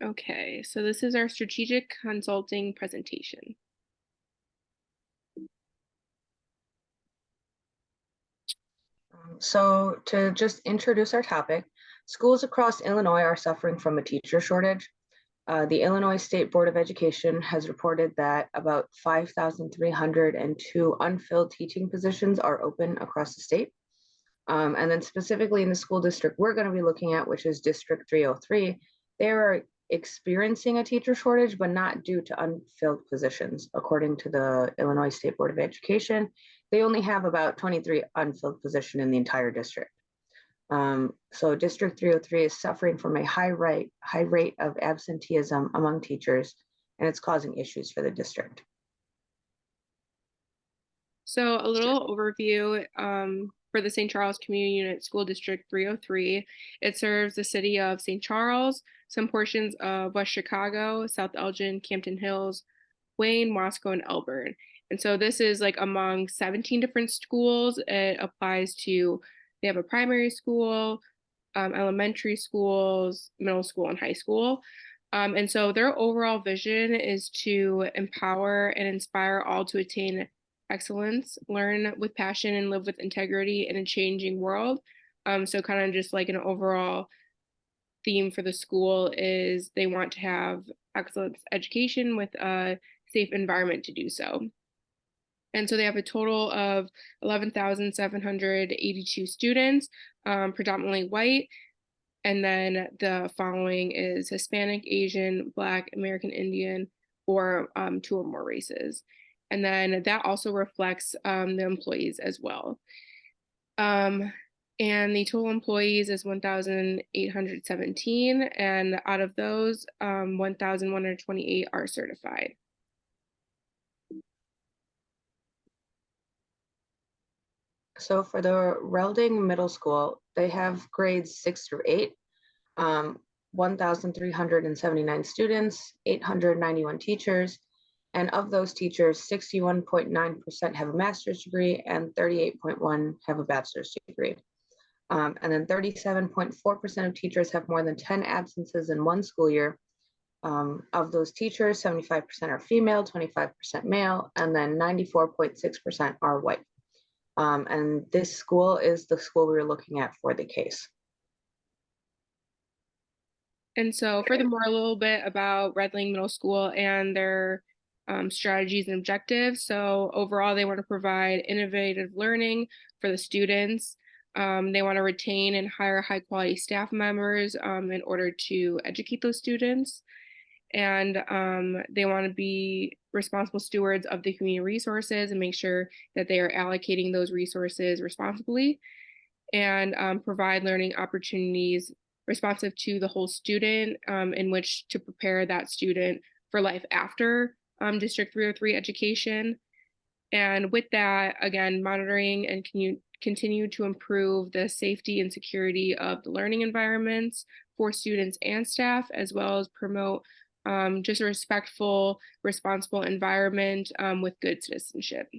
Okay, so this is our strategic consulting presentation. So to just introduce our topic, schools across Illinois are suffering from a teacher shortage. The Illinois State Board of Education has reported that about 5,302 unfilled teaching positions are open across the state. And then specifically in the school district we're going to be looking at, which is District 303, they are experiencing a teacher shortage, but not due to unfilled positions. According to the Illinois State Board of Education, they only have about 23 unfilled positions in the entire district. So District 303 is suffering from a high rate of absenteeism among teachers, and it's causing issues for the district. So a little overview for the St. Charles Community Unit School District 303. It serves the city of St. Charles, some portions of West Chicago, South Elgin, Campton Hills, Wayne, Wasco, and Elburn. And so this is like among 17 different schools. It applies to, they have a primary school, elementary schools, middle school, and high school. And so their overall vision is to empower and inspire all to attain excellence, learn with passion, and live with integrity in a changing world. So kind of just like an overall theme for the school is they want to have excellence education with a safe environment to do so. And so they have a total of 11,782 students, predominantly white. And then the following is Hispanic, Asian, Black, American Indian, or two or more races. And then that also reflects the employees as well. Um, and the total employees is 1,817. And out of those, 1,128 are certified. So for the Relding Middle School, they have grades 6 through 8, 1,379 students, 891 teachers, and of those teachers, 61.9% have a master's degree and 38.1% have a bachelor's degree. And then 37.4% of teachers have more than 10 absences in one school year. Of those teachers, 75% are female, 25% male, and then 94.6% are white. And this school is the school we were looking at for the case. And so furthermore, a little bit about Redling Middle School and their strategies and objectives. So overall, they want to provide innovative learning for the students. They want to retain and hire high quality staff members in order to educate those students. And they want to be responsible stewards of the community resources and make sure that they are allocating those resources responsibly and provide learning opportunities responsive to the whole student in which to prepare that student for life after District 303 education. And with that, again, monitoring and continue to improve the safety and security of the learning environments for students and staff, as well as promote just a respectful, responsible environment with good citizenship.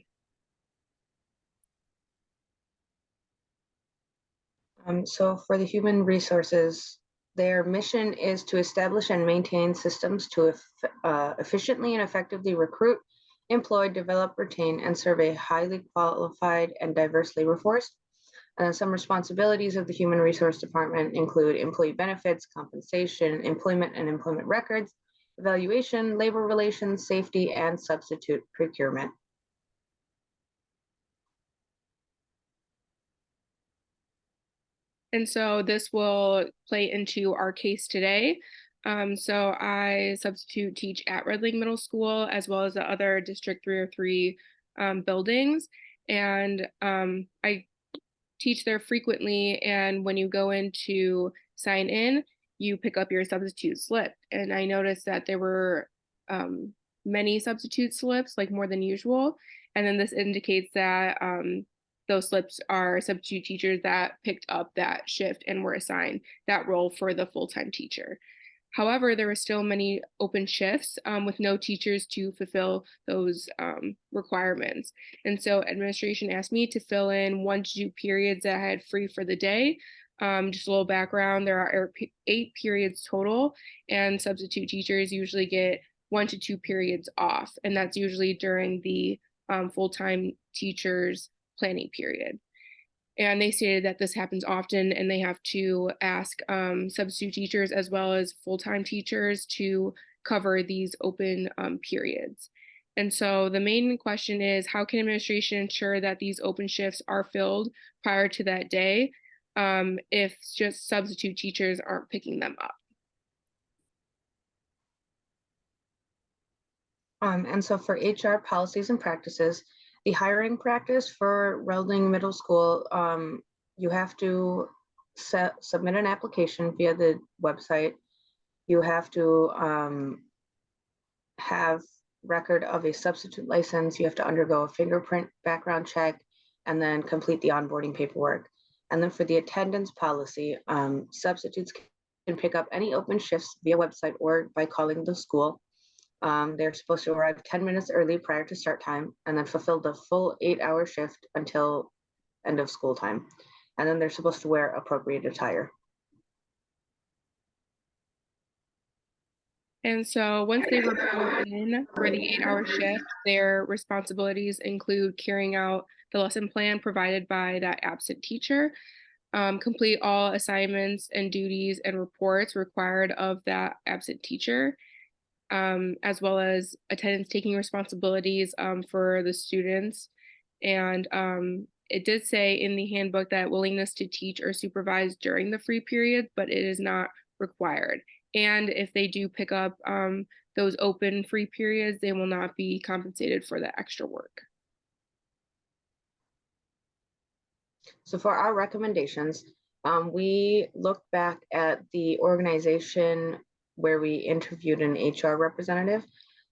So for the human resources, their mission is to establish and maintain systems to efficiently and effectively recruit, employ, develop, retain, and serve a highly qualified and diverse labor force. Some responsibilities of the Human Resource Department include employee benefits, compensation, employment and employment records, evaluation, labor relations, safety, and substitute procurement. And so this will play into our case today. So I substitute teach at Redling Middle School as well as the other District 303 buildings. And I teach there frequently. And when you go in to sign in, you pick up your substitute slip. And I noticed that there were many substitute slips, like more than usual. And then this indicates that those slips are substitute teachers that picked up that shift and were assigned that role for the full-time teacher. However, there were still many open shifts with no teachers to fulfill those requirements. And so administration asked me to fill in 1 to 2 periods that I had free for the day Just a little background, there are 8 periods total, and substitute teachers usually get 1 to 2 periods off, and that's usually during the full-time teachers planning period. And they stated that this happens often, and they have to ask substitute teachers as well as full-time teachers to cover these open periods. And so the main question is, how can administration ensure that these open shifts are filled prior to that day if just substitute teachers aren't picking them up? And so for HR policies and practices, the hiring practice for Relding Middle School, you have to submit an application via the website. You have to have record of a substitute license. You have to undergo a fingerprint background check and then complete the onboarding paperwork. And then for the attendance policy, substitutes can pick up any open shifts via website or by calling the school. They're supposed to arrive 10 minutes early prior to start time and then fulfill the full 8-hour shift until end of school time. And then they're supposed to wear appropriate attire. And so once they report in for the 8-hour shift, their responsibilities include carrying out the lesson plan provided by that absent teacher, complete all assignments and duties and reports required of that absent teacher, as well as attendance taking responsibilities for the students. And it did say in the handbook that willingness to teach or supervise during the free period, but it is not required. And if they do pick up those open free periods, they will not be compensated for the extra work. So for our recommendations, we looked back at the organization where we interviewed an HR representative.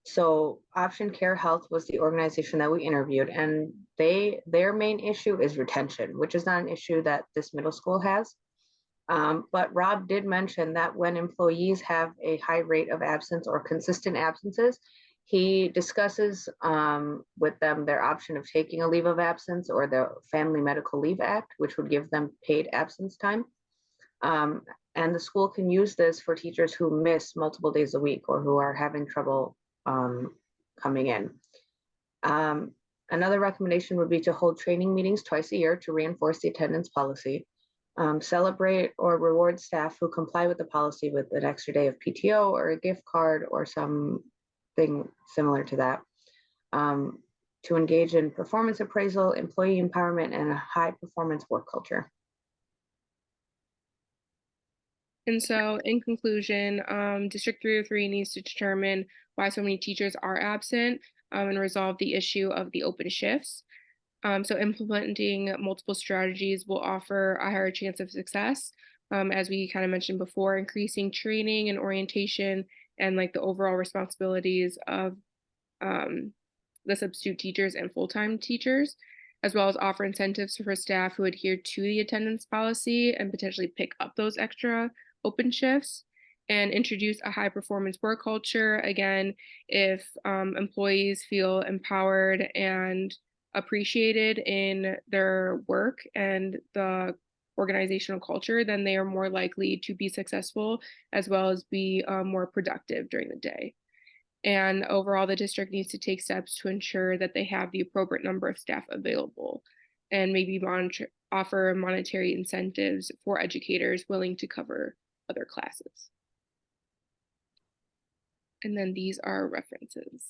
So Option Care Health was the organization that we interviewed, and their main issue is retention, which is not an issue that this middle school has. But Rob did mention that when employees have a high rate of absence or consistent absences, he discusses with them their option of taking a leave of absence or the Family Medical Leave Act, which would give them paid absence time. And the school can use this for teachers who miss multiple days a week or who are having trouble coming in. Another recommendation would be to hold training meetings twice a year to reinforce the attendance policy. Celebrate or reward staff who comply with the policy with an extra day of PTO or a gift card or something similar to that. To engage in performance appraisal, employee empowerment, and a high performance work culture. And so, in conclusion, District 303 needs to determine why so many teachers are absent and resolve the issue of the open shifts. So implementing multiple strategies will offer a higher chance of success. As we kind of mentioned before, increasing training and orientation and like the overall responsibilities of the substitute teachers and full-time teachers, as well as offer incentives for staff who adhere to the attendance policy and potentially pick up those extra open shifts, and introduce a high performance work culture. Again, if employees feel empowered and appreciated in their work and the organizational culture, then they are more likely to be successful as well as be more productive during the day. And overall, the district needs to take steps to ensure that they have the appropriate number of staff available and maybe offer monetary incentives for educators willing to cover other classes. And then these are references.